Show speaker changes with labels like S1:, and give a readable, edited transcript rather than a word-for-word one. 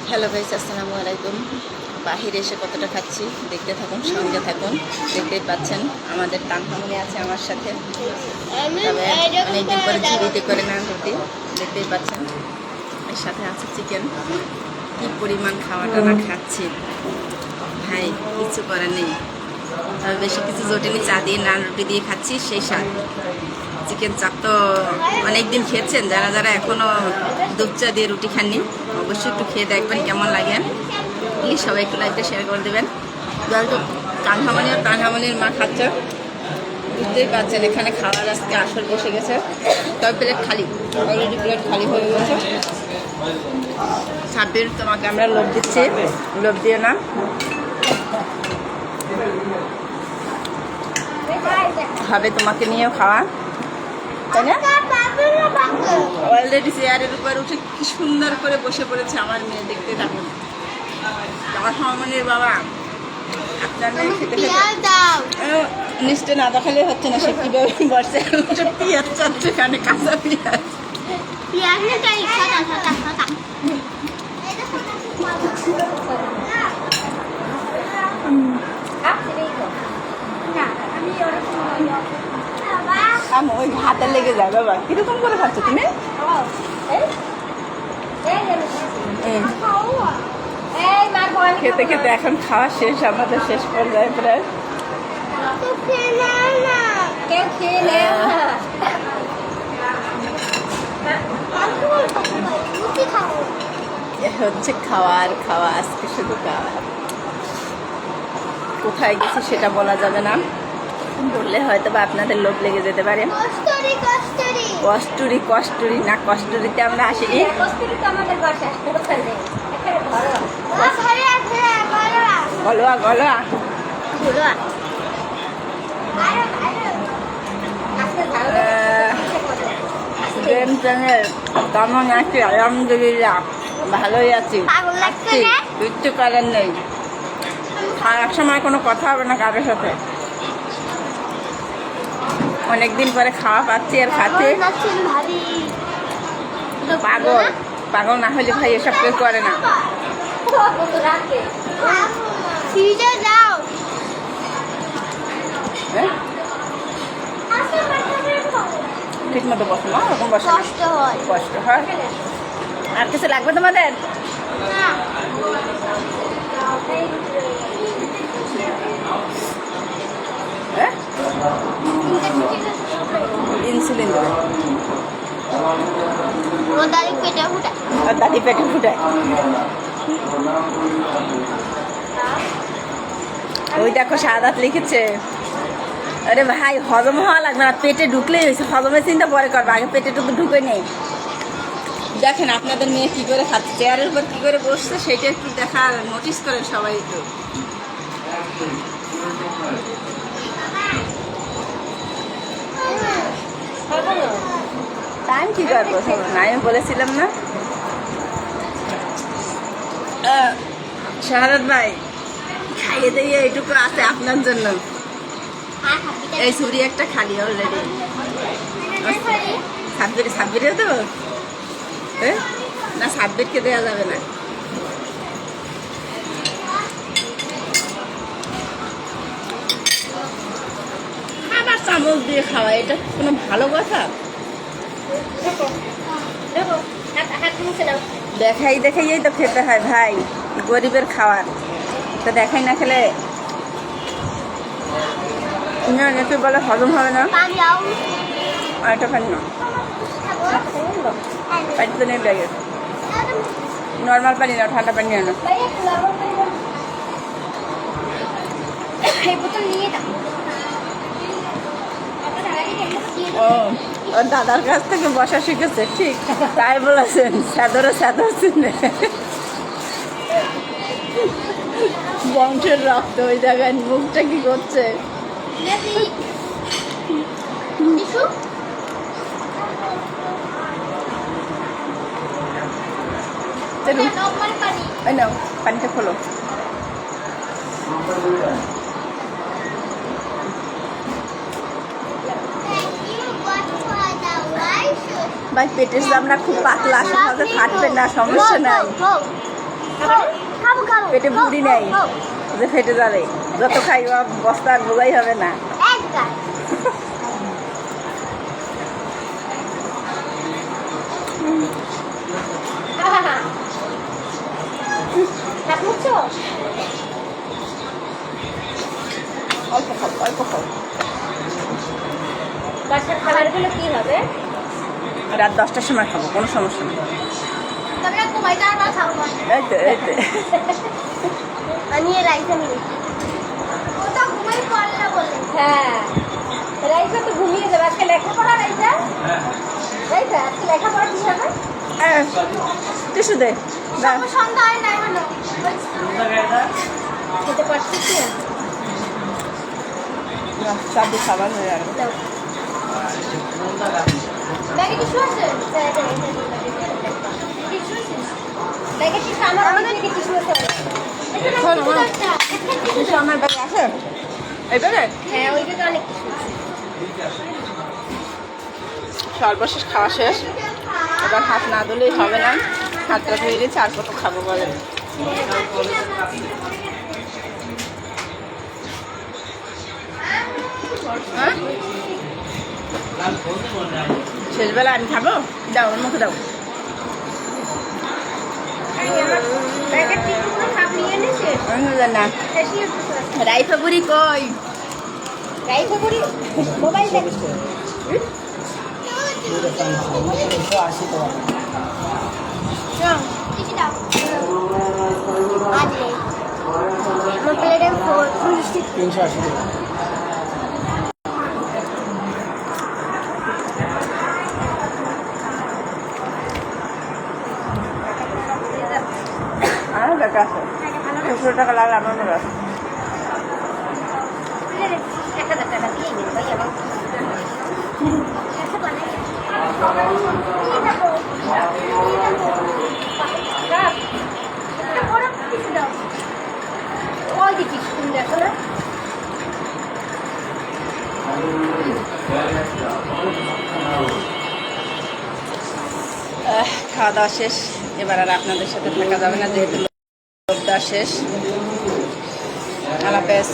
S1: Hello guys, আসসালামু আলাইকুম। বাহিরে এসে কতটা খাচ্ছি দেখতে থাকুন, সঙ্গে থাকুন। দেখতেই পাচ্ছেন আমাদের তানহামনি আছে আমার সাথে। তবে অনেকদিন পরে ঝুড়িতে করে নান রুটি দেখতেই পাচ্ছেন। এর সাথে আছে চিকেন। কী পরিমাণ খাওয়াটা না খাচ্ছি ভাই, কিছু করার নেই। তবে বেশি কিছু জটিনি, চা দিয়ে নান রুটি দিয়ে খাচ্ছি সেই স্বাদ। চিকেন চাপ তো অনেকদিন খেয়েছেন, যারা যারা এখনও দুধ চা দিয়ে রুটি খাননি অবশ্যই একটু খেয়ে দেখবেন কেমন লাগে। প্লিজ সবাই একটু লাইকটা শেয়ার করে দেবেন। যেহেতু তানহামনি আর তানহামনির মা খাচ্ছে, বুঝতেই পারছেন এখানে খাওয়ার আজকে আসর বসে গেছে। তবে প্লেট খালি, অলরেডি প্লেট খালি হয়ে গেছে। সাব্বির, তোমাকে আমরা লোভ দিচ্ছি, লোভ দিও না। হবে তোমাকে নিয়েও খাওয়া, তাই না? অলরেডি চেয়ারের উপর উঠে কি সুন্দর করে বসে পড়েছে আমার মেয়ে, দেখতে থাকুন। আমার হামনির বাবা আপনার মেয়ে খেতে খেতে নিশ্চয় না দেখালে হচ্ছে না, সে কীভাবে বসে পিঁয়াজ চাচ্ছে, এখানে কাঁচা পিঁয়াজ। ওই হাতে লেগে যায় বাবা। কিরকম করে খাচ্ছ তুমি? খেতে খেতে এখন খাওয়া শেষ, আমাদের শেষ পর্যায়ে প্রায়। হচ্ছে খাওয়ার খাওয়া, আজকে শুধু খাওয়া। কোথায় গেছি সেটা বলা যাবে না, বললে হয়তো বা আপনাদের লোভ লেগে যেতে পারে। কস্তুরি কস্তুরি না, কস্তুরিতে আমরা আসিনি। গলোয়া গলোয়া কেমন আছি? আলহামদুলিল্লাহ ভালোই আছি, কিচ্ছু করার নেই। খাওয়ার সময় কোনো কথা হবে না কারোর সাথে। অনেকদিন পরে খাওয়া পাচ্ছি আর খাচ্ছি। পাগল পাগল না হলে ভাই এসব কেউ করে না। ঠিক মতো বসো না, ওরকম বসে কষ্ট হয়। আর কিছু লাগবে তোমাদের? ইনসুলিন দেবে, দাদি পেটে ফুটায়। ওই দেখো সাদাত লিখেছে। আরে ভাই, হজম হওয়া লাগবে না, পেটে ঢুকলেই হয়েছে। হজমের চিন্তা পরে করবে, আগে পেটে টুকু ঢুকে নেই। দেখেন আপনাদের মেয়ে কী করে খাচ্ছে, চেয়ারের উপর কী করে বসছে সেটা একটু দেখার নোটিস করেন সবাই একটু। টাইম কী করবো না, আমি বলেছিলাম না। শাহাদাত ভাই, খাইয়ে দিয়ে এইটুকু আছে আপনার জন্য। এই ছুরি একটা খালি অলরেডি। সাব্বিরে দেবো না, সাব্বিরকে দেওয়া যাবে না। আবার চামচ দিয়ে খাওয়া, এটা কোনো ভালো কথা? দেখাই দেখাইই তো খেতে হয় ভাই, গরিবের খাবার তো দেখাই না খেলে নাকি বলে হজম হবে না। আরেকটা পানি না, পানি তো নেই ব্যাগে, নর্মাল পানি না, ঠান্ডা পানি আনো। ও, ওর দাদার কাছ থেকে বসা শিখেছে, ঠিক তাই বলেছেন। স্যাদরে স্যাদর চিনে, বংশের রক্ত। ওই জায়গায় মুখটা কি করছে? পানিটা খোলো। ভাই পেটের চামড়া খুব পাতলা, সহজে ফাটবে না, সমস্যা নাই। পেটে বুড়ি নেই যে ফেটে যাবে, যত খাইবা বস্তা আর বোঝাই হবে না। অল্প খাও, অল্প খাও।
S2: বাসার খাবারগুলো কি হবে?
S1: রাত 10টার সময় খাবো, কোনো সমস্যা নেই। এই তো এই তো
S2: হ্যাঁ, রাইসা তো ঘুমিয়ে যাবে। আজকে লেখাপড়া রাইসা? রাইসা আজকে লেখাপড়া কি হবে?
S1: টিসু দে, দাও।
S2: খেতে পারছিস কি?
S1: সবই খাবার হয়ে যাবে।
S2: ব্যাগে টিস্যু আছে? ব্যাগে টিস্যু আমার অনেক টিস্যু আছে।
S1: টিসু আমার ব্যাগে আছে? এই ব্যাগে?
S2: হ্যাঁ, ওই ব্যাগে অনেক টিস্যু আছে।
S1: সর্বশেষ খাওয়া শেষ, এবার হাত না ধুলেই হবে না। হাতটা ধুয়ে দিয়েছি, আর কত খাবো বলেন। হ্যাঁ? শেষবেলা আমি খাবো, দাও ওর মুখে দাও।
S2: ব্যাগের টিস্যুগুলো সব নিয়ে এনেছে?
S1: না,
S2: ফেসিয়াল টিস্যু আছে।
S1: রাইফা বুড়ি কই?
S2: রাইসা করি মোবাইল দেখছি।
S1: আমার ব্যাগে আছে, 200 টাকা লাগলে আমার ব্যাগে আছে।
S2: 1000 টাকা দিয়ে নিন ভাই আমার। ওই দেখি তুমি দেখো না।
S1: খাওয়া দাওয়া শেষ, এবার আর আপনাদের সাথে থাকা যাবে না, যেহেতু লোকটা শেষ। আল্লাহ হাফেজ।